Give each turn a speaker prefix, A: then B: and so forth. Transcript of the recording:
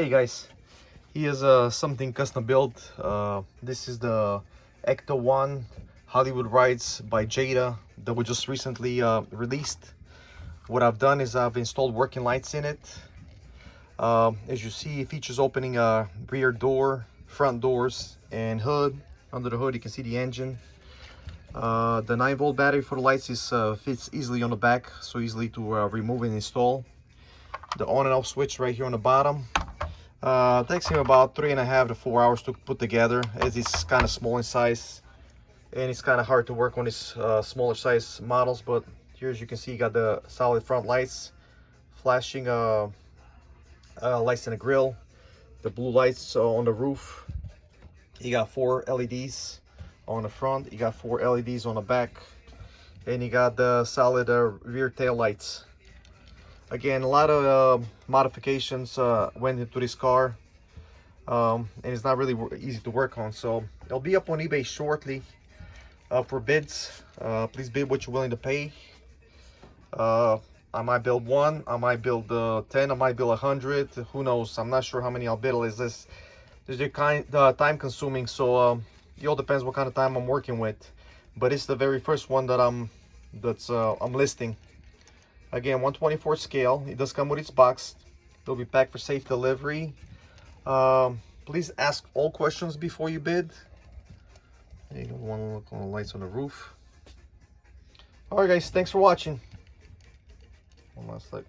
A: Hey guys, here's something custom built. This is the ECTO-1 Hollywood Rides by Jada that was just recently released. What I've done is I've installed working lights in it. As you see, it features opening a rear door, front doors, and hood. Under the hood you can see the engine. The 9-volt battery for the lights fits easily on the back, so easily to remove and install. The on and off switch right here on the bottom. Takes him about 3.5 to 4 hours to put together, as it's kind of small in size and it's kind of hard to work on these smaller size models. But here, as you can see, you got the solid front lights, flashing lights in the grill, the blue lights on the roof. You got 4 LEDs on the front, you got 4 LEDs on the back, and you got the solid rear tail lights. Again, a lot of modifications went into this car, and it's not really easy to work on. So it'll be up on eBay shortly for bids. Please bid what you're willing to pay. I might build 1, I might build 10, I might build 100. Who knows? I'm not sure how many I'll build. Is this time consuming? So it all depends what kind of time I'm working with. But it's the very first one that I'm listing. Again, 1/24 scale. It does come with its box. It'll be packed for safe delivery. Please ask all questions before you bid. You want to look on the lights on the roof. All right, guys. Thanks for watching. One last look.